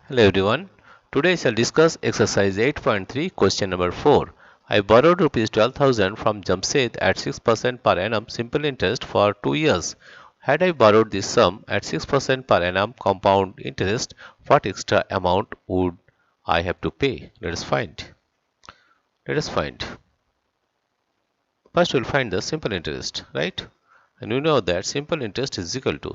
Hello everyone. Today I shall discuss exercise 8.3 question number 4. I borrowed rupees 12,000 from Cbse at 6% per annum simple interest for 2 years. Had I borrowed this sum at 6% per annum compound interest, what extra amount would I have to pay? Let us find. First we will find the simple interest, right? And we know that simple interest is equal to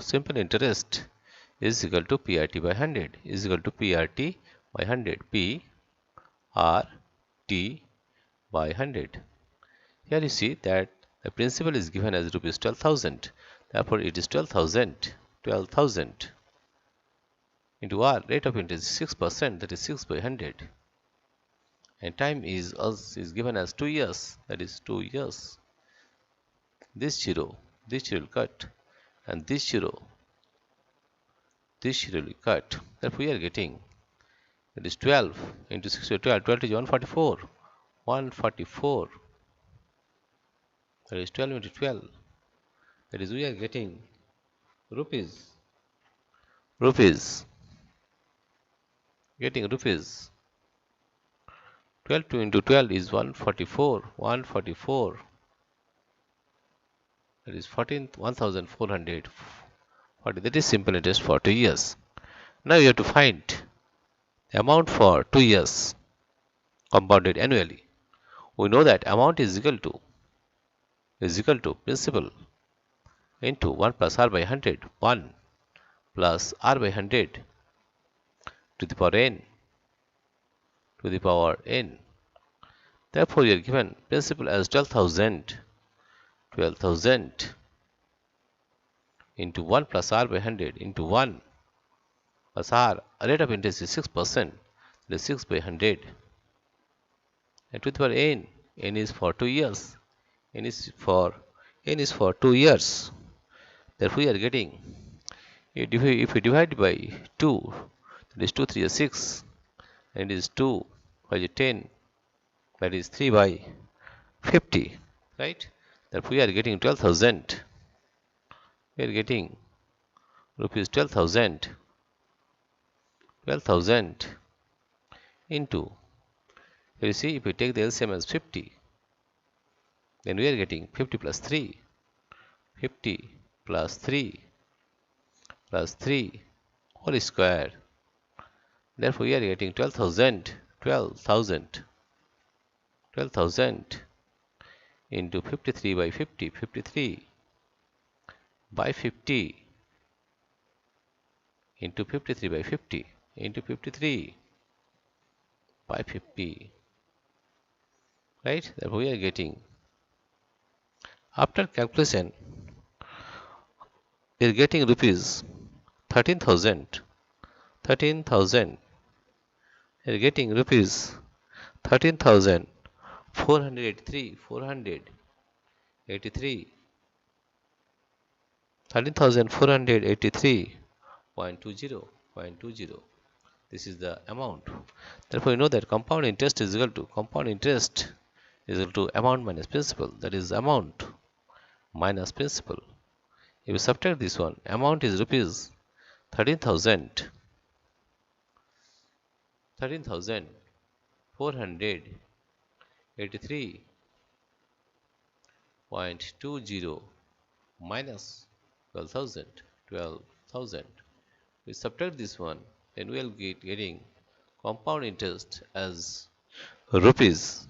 PRT by 100 is equal to PRT by 100 P R T by 100. Here you see that the principal is given as rupees 12,000. Therefore, it is 12,000 into R. Rate of interest is 6%, that is 6 by 100. And time is given as 2 years, that is 2 years. This zero will cut, and this zero will cut. Therefore, we are getting that is 12 into 6 by 12. 12 is 144. 144. That is 12 into 12. That is we are getting rupees. Getting rupees. 12 into 12 is 144. 144. That is 1,440. That is simple interest for 2 years. Now you have to find the amount for 2 years compounded annually. We know that amount is equal to principal into 1 plus r by 100. 1 plus r by 100 to the power n. Therefore, you are given principal as 12,000 into 1 plus r by 100 into 1 plus r. Rate of interest is 6%, that is 6 by 100. And to the power n, n is for 2 years. N is for 2 years. Therefore, we are getting, if we divide by 2, that is 2 3 is 6, and it is 2 by 10, that is 3 by 50, right? Therefore, we are getting 12,000. We are getting rupees 12,000 into, you see, if we take the LCM as 50, then we are getting 50 plus 3 plus 3 whole square. Therefore, we are getting 12,000 into 53 by 50, 53 by 50 into 53 by 50 into 53 by 50, right? Therefore, we are getting, after calculation, we are getting rupees 13,000. We are getting rupees 13,483. 13,483.20. This is the amount. Therefore, you know that compound interest is equal to amount minus principal. That is amount minus principal. If you subtract this one, amount is rupees 13,483.20 minus 12,000. We subtract this one, then we will getting compound interest as rupees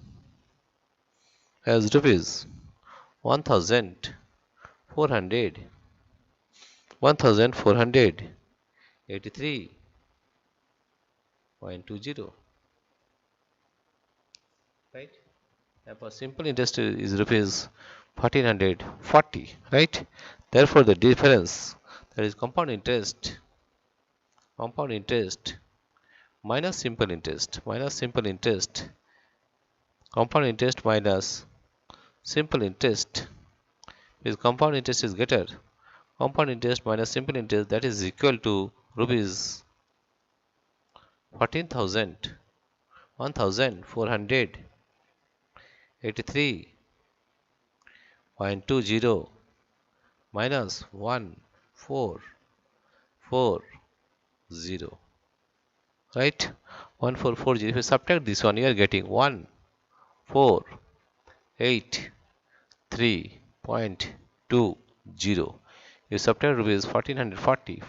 1,483.20, right? Therefore, simple interest is rupees 1,440, right? Therefore, the difference, that is compound interest minus simple interest, compound interest minus simple interest, is compound interest is greater. Compound interest minus simple interest, that is equal to rupees 1,483.20 minus 1,440. right? 1440. If you subtract this one, you are getting 1483.20. You subtract rupees 1440,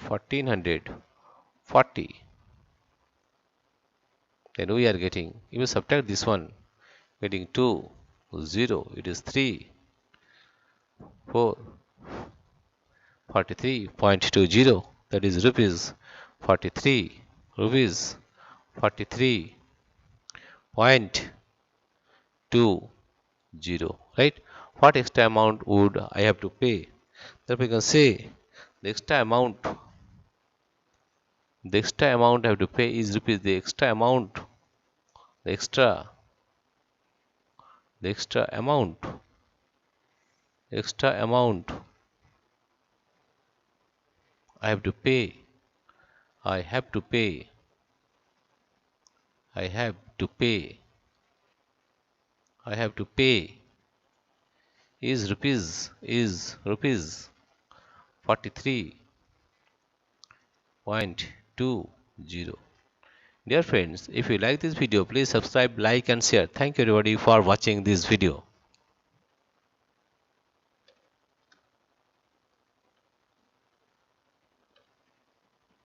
then we are getting, if you subtract this one, getting 2, 0, it is 3, 4, 43.20, that is rupees 43, rupees 43.20, right? What extra amount would I have to pay? Then we can say the extra amount I have to pay is rupees, the extra amount, the extra amount, I have to pay, I have to pay, I have to pay, I have to pay is rupees 43.20. Dear friends, if you like this video, please subscribe, like and share. Thank you everybody for watching this video.